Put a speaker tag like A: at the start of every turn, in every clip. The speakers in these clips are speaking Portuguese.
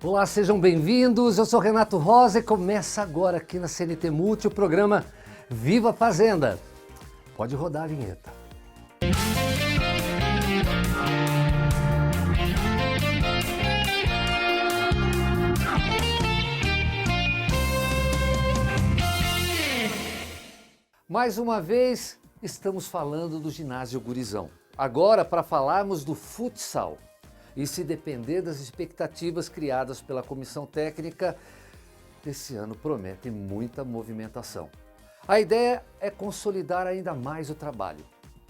A: Olá, sejam bem-vindos. Eu sou Renato Rosa e começa agora aqui na CNT Multi o programa Viva Fazenda. Pode rodar a vinheta. Mais uma vez, estamos falando do ginásio Gurizão. Agora, para falarmos do futsal. E se depender das expectativas criadas pela comissão técnica, esse ano promete muita movimentação. A ideia é consolidar ainda mais o trabalho,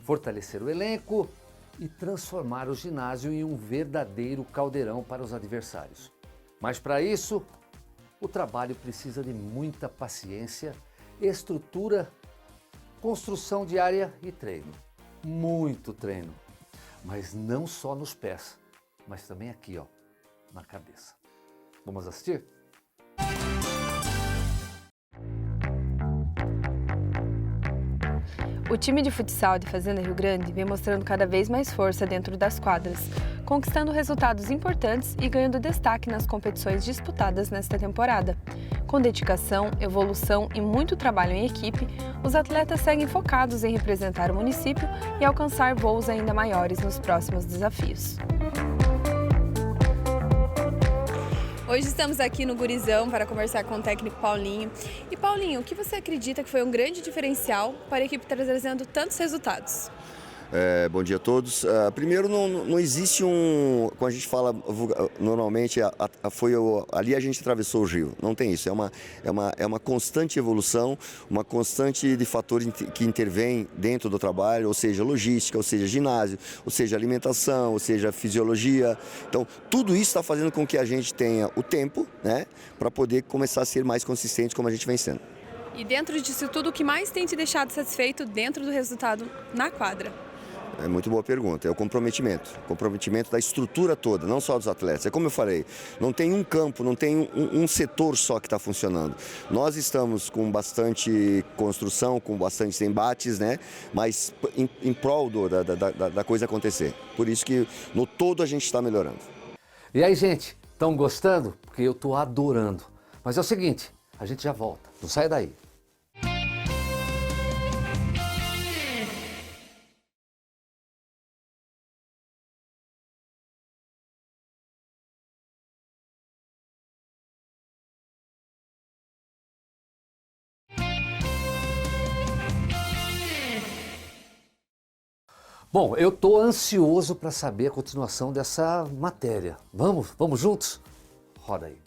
A: fortalecer o elenco e transformar o ginásio em um verdadeiro caldeirão para os adversários. Mas para isso, o trabalho precisa de muita paciência, estrutura, construção de área e treino. Muito treino, mas não só nos pés, mas também aqui, ó, na cabeça. Vamos assistir?
B: O time de futsal de Fazenda Rio Grande vem mostrando cada vez mais força dentro das quadras, conquistando resultados importantes e ganhando destaque nas competições disputadas nesta temporada. Com dedicação, evolução e muito trabalho em equipe, os atletas seguem focados em representar o município e alcançar voos ainda maiores nos próximos desafios. Hoje estamos aqui no Gurizão para conversar com o técnico Paulinho. E Paulinho, o que você acredita que foi um grande diferencial para a equipe estar trazendo tantos resultados?
C: Bom dia a todos. Primeiro, não existe como a gente fala normalmente, ali a gente atravessou o rio. Não tem isso. É uma constante evolução, uma constante de fatores que intervêm dentro do trabalho, ou seja, logística, ou seja, ginásio, ou seja, alimentação, ou seja, fisiologia. Então, tudo isso está fazendo com que a gente tenha o tempo, né, para poder começar a ser mais consistente como a gente vem sendo.
B: E dentro disso tudo, o que mais tem te deixado satisfeito dentro do resultado na quadra?
C: É muito boa pergunta, é o comprometimento da estrutura toda, não só dos atletas. É como eu falei, não tem um campo, não tem um setor só que está funcionando. Nós estamos com bastante construção, com bastantes embates, né? Mas em prol da coisa acontecer. Por isso que no todo a gente está melhorando.
A: E aí, gente, estão gostando? Porque eu estou adorando. Mas é o seguinte, a gente já volta, não sai daí. Bom, eu estou ansioso para saber a continuação dessa matéria. Vamos juntos? Roda aí.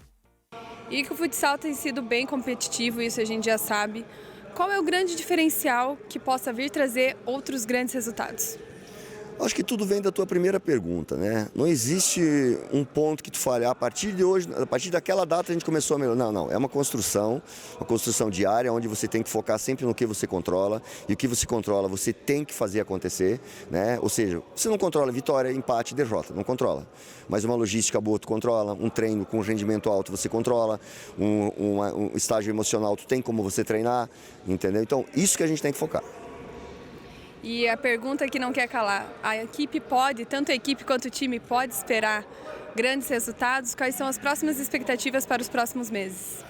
B: E que o futsal tem sido bem competitivo, isso a gente já sabe. Qual é o grande diferencial que possa vir trazer outros grandes resultados?
C: Acho que tudo vem da tua primeira pergunta, né? Não existe um ponto que tu fale, a partir de hoje, a partir daquela data a gente começou a melhorar. Não, é uma construção diária, onde você tem que focar sempre no que você controla, e o que você controla você tem que fazer acontecer, né? Ou seja, você não controla vitória, empate, derrota, não controla. Mas uma logística boa tu controla, um treino com rendimento alto você controla, um estágio emocional tu tem como você treinar, entendeu? Então, isso que a gente tem que focar.
B: E a pergunta que não quer calar, a equipe pode, tanto a equipe quanto o time pode esperar grandes resultados? Quais são as próximas expectativas para os próximos meses?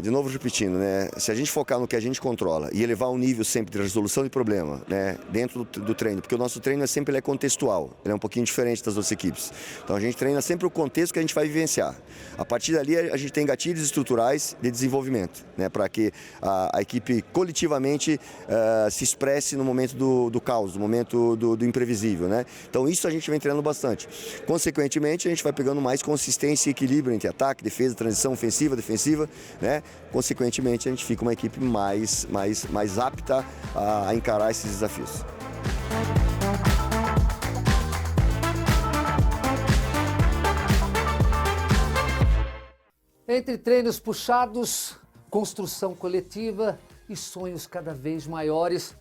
C: De novo repetindo, né? Se a gente focar no que a gente controla e elevar o nível sempre de resolução de problema, né, dentro do treino, porque o nosso treino é contextual, ele é um pouquinho diferente das outras equipes. Então a gente treina sempre o contexto que a gente vai vivenciar. A partir dali a gente tem gatilhos estruturais de desenvolvimento, né, para que a equipe coletivamente se expresse no momento do caos, no momento do imprevisível, né? Então isso a gente vem treinando bastante. Consequentemente, a gente vai pegando mais consistência e equilíbrio entre ataque, defesa, transição ofensiva, defensiva, né? Consequentemente, a gente fica uma equipe mais apta a encarar esses desafios.
A: Entre treinos puxados, construção coletiva e sonhos cada vez maiores,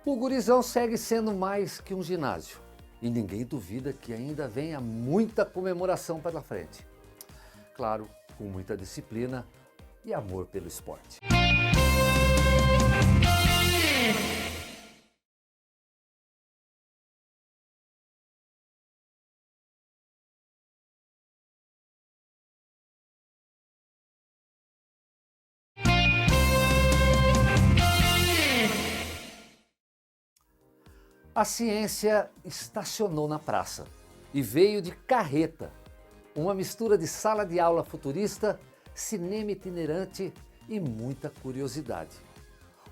A: o Gurizão segue sendo mais que um ginásio. E ninguém duvida que ainda venha muita comemoração pela frente. Claro, com muita disciplina e amor pelo esporte. A ciência estacionou na praça e veio de carreta, uma mistura de sala de aula futurista, cinema itinerante e muita curiosidade.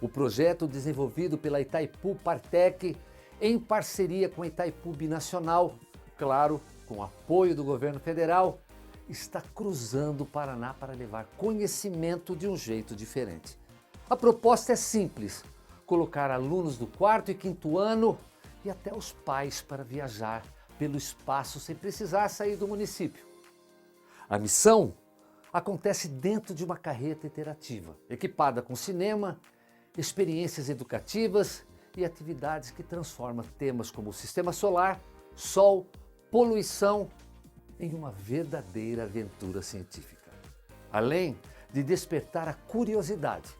A: O projeto desenvolvido pela Itaipu Partec, em parceria com a Itaipu Binacional, claro, com apoio do governo federal, está cruzando o Paraná para levar conhecimento de um jeito diferente. A proposta é simples: colocar alunos do 4º e 5º ano e até os pais para viajar pelo espaço sem precisar sair do município. A missão acontece dentro de uma carreta interativa, equipada com cinema, experiências educativas e atividades que transformam temas como o sistema solar, sol, poluição em uma verdadeira aventura científica. Além de despertar a curiosidade,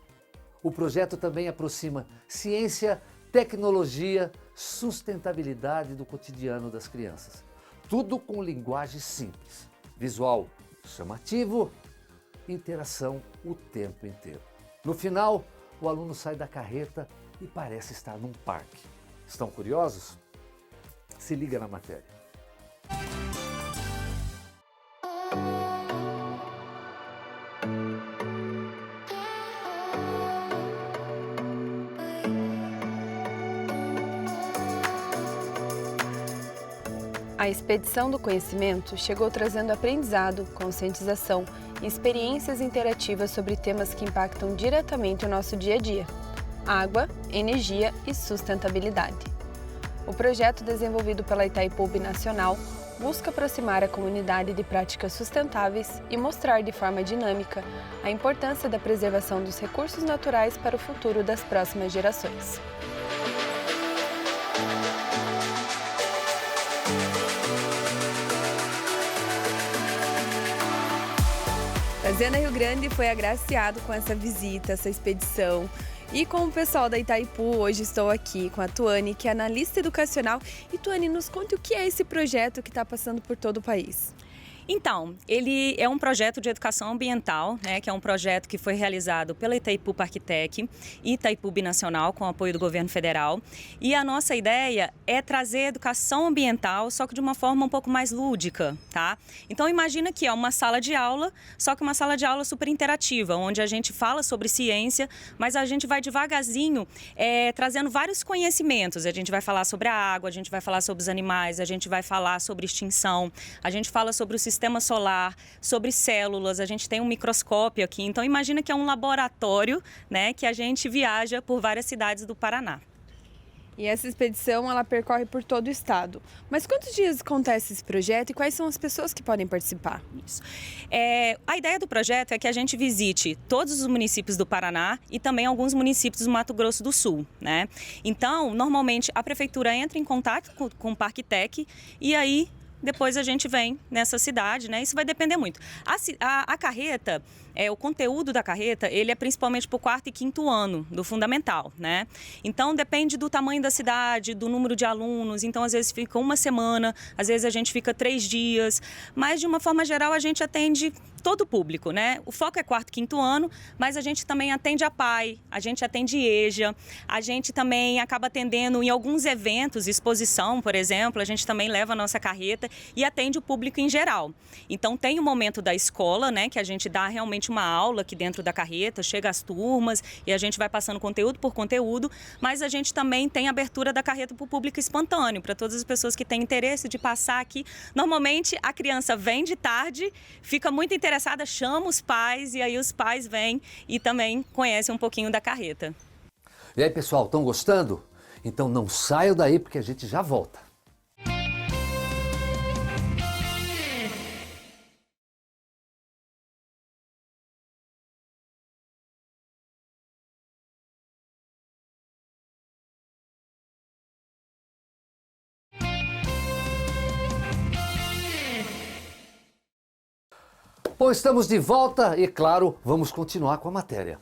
A: o projeto também aproxima ciência, tecnologia, sustentabilidade do cotidiano das crianças. Tudo com linguagem simples, visual chamativo, interação o tempo inteiro. No final, o aluno sai da carreta e parece estar num parque. Estão curiosos? Se liga na matéria.
B: A Expedição do Conhecimento chegou trazendo aprendizado, conscientização e experiências interativas sobre temas que impactam diretamente o nosso dia a dia: água, energia e sustentabilidade. O projeto desenvolvido pela Itaipu Binacional busca aproximar a comunidade de práticas sustentáveis e mostrar de forma dinâmica a importância da preservação dos recursos naturais para o futuro das próximas gerações. Fazenda Rio Grande foi agraciado com essa visita, essa expedição. E com o pessoal da Itaipu, hoje estou aqui com a Tuane, que é analista educacional. E Tuane, nos conte o que é esse projeto que está passando por todo o país.
D: Então, ele é um projeto de educação ambiental, né, que é um projeto que foi realizado pela Itaipu Partec e Itaipu Binacional, com o apoio do governo federal. E a nossa ideia é trazer educação ambiental, só que de uma forma um pouco mais lúdica, tá? Então, imagina que é uma sala de aula, só que uma sala de aula super interativa, onde a gente fala sobre ciência, mas a gente vai devagarzinho trazendo vários conhecimentos. A gente vai falar sobre a água, a gente vai falar sobre os animais, a gente vai falar sobre extinção, a gente fala sobre o sistema solar, sobre células, a gente tem um microscópio aqui, então imagina que é um laboratório, né, que a gente viaja por várias cidades do Paraná.
B: E essa expedição, ela percorre por todo o estado. Mas quantos dias acontece esse projeto e quais são as pessoas que podem participar?
D: Isso. A ideia do projeto é que a gente visite todos os municípios do Paraná e também alguns municípios do Mato Grosso do Sul, né? Então, normalmente, a prefeitura entra em contato com o Partec e aí depois a gente vem nessa cidade, né? Isso vai depender muito. A carreta, o conteúdo da carreta, ele é principalmente para o 4º e 5º ano do fundamental, né? Então depende do tamanho da cidade, do número de alunos. Então às vezes fica uma semana, às vezes a gente fica 3 dias. Mas de uma forma geral a gente atende todo o público, né? O foco é 4º e 5º ano, mas a gente também atende a PAI, a gente atende EJA, a gente também acaba atendendo em alguns eventos, exposição, por exemplo, a gente também leva a nossa carreta e atende o público em geral. Então tem o momento da escola, né, que a gente dá realmente uma aula aqui dentro da carreta, chega às turmas e a gente vai passando conteúdo por conteúdo, mas a gente também tem abertura da carreta para o público espontâneo, para todas as pessoas que têm interesse de passar aqui. Normalmente a criança vem de tarde, fica muito interessada, chama os pais e aí os pais vêm e também conhecem um pouquinho da carreta.
A: E aí, pessoal, estão gostando? Então não saiam daí porque a gente já volta. Bom, estamos de volta e, claro, vamos continuar com a matéria.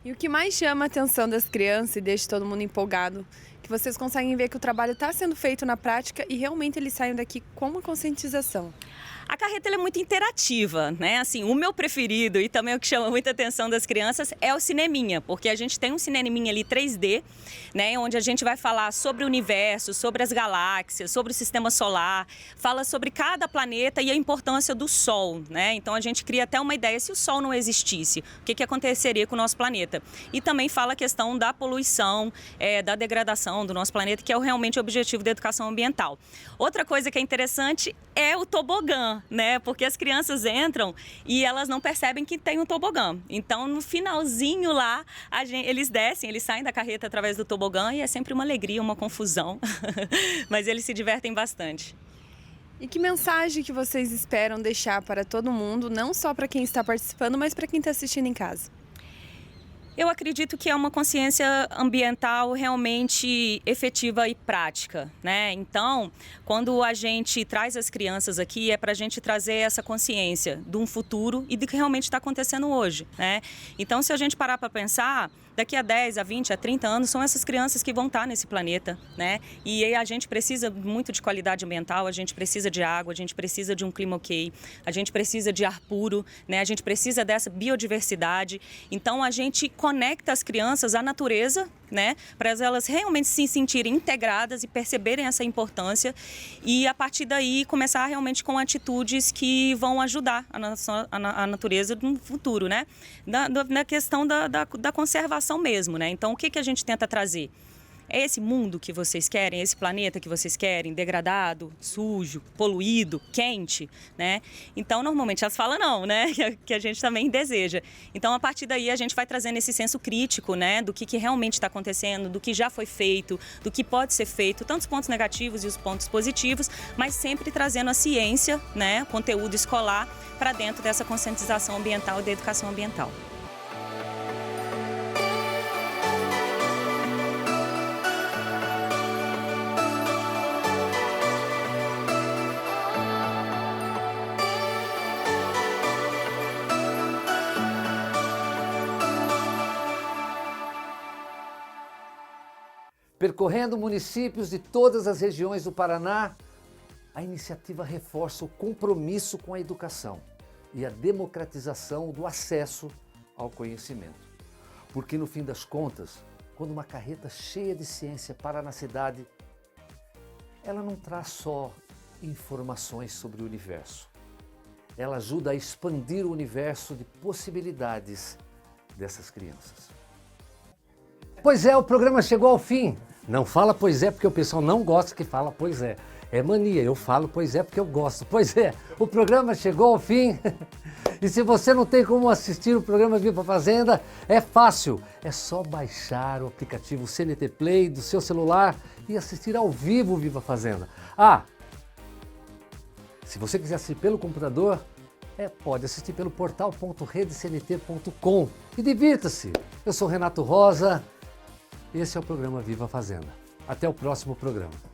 B: E o que mais chama a atenção das crianças e deixa todo mundo empolgado, que vocês conseguem ver que o trabalho está sendo feito na prática e realmente eles saem daqui com uma conscientização.
D: A carreta ela é muito interativa, né? Assim, o meu preferido e também o que chama muita atenção das crianças é o cineminha, porque a gente tem um cineminha ali 3D, né? Onde a gente vai falar sobre o universo, sobre as galáxias, sobre o sistema solar, fala sobre cada planeta e a importância do Sol, né? Então a gente cria até uma ideia, se o Sol não existisse, o que aconteceria com o nosso planeta? E também fala a questão da poluição, da degradação do nosso planeta, que é realmente o objetivo da educação ambiental. Outra coisa que é interessante é o tobogã, né? Porque as crianças entram e elas não percebem que tem um tobogã. Então, no finalzinho lá, eles descem, eles saem da carreta através do tobogã e é sempre uma alegria, uma confusão. Mas eles se divertem bastante.
B: E que mensagem que vocês esperam deixar para todo mundo, não só para quem está participando, mas para quem está assistindo em casa?
D: Eu acredito que é uma consciência ambiental realmente efetiva e prática, né? Então, quando a gente traz as crianças aqui, é para a gente trazer essa consciência de um futuro e do que realmente está acontecendo hoje, né? Então, se a gente parar para pensar, daqui a 10, a 20, a 30 anos, são essas crianças que vão estar nesse planeta, né? E aí a gente precisa muito de qualidade ambiental, a gente precisa de água, a gente precisa de um clima ok, a gente precisa de ar puro, né? A gente precisa dessa biodiversidade. Então, a gente conecta as crianças à natureza, né? Para elas realmente se sentirem integradas e perceberem essa importância e, a partir daí, começar realmente com atitudes que vão ajudar a natureza no futuro, né? Na questão da conservação mesmo, né? Então, o que a gente tenta trazer? É esse mundo que vocês querem, esse planeta que vocês querem, degradado, sujo, poluído, quente, né? Então, normalmente elas falam não, né? Que a gente também deseja. Então, a partir daí, a gente vai trazendo esse senso crítico, né? Do que realmente está acontecendo, do que já foi feito, do que pode ser feito, tanto os pontos negativos e os pontos positivos, mas sempre trazendo a ciência, né? Conteúdo escolar para dentro dessa conscientização ambiental e da educação ambiental.
A: Percorrendo municípios de todas as regiões do Paraná, a iniciativa reforça o compromisso com a educação e a democratização do acesso ao conhecimento. Porque, no fim das contas, quando uma carreta cheia de ciência para na cidade, ela não traz só informações sobre o universo. Ela ajuda a expandir o universo de possibilidades dessas crianças. Pois é, o programa chegou ao fim. Não fala pois é porque o pessoal não gosta que fala pois é. É mania, eu falo pois é porque eu gosto. Pois é, o programa chegou ao fim. E se você não tem como assistir o programa Viva Fazenda, é fácil. É só baixar o aplicativo CNT Play do seu celular e assistir ao vivo o Viva Fazenda. Ah, se você quiser assistir pelo computador, pode assistir pelo portal.redecnt.com e divirta-se. Eu sou Renato Rosa. Esse é o programa Viva Fazenda. Até o próximo programa.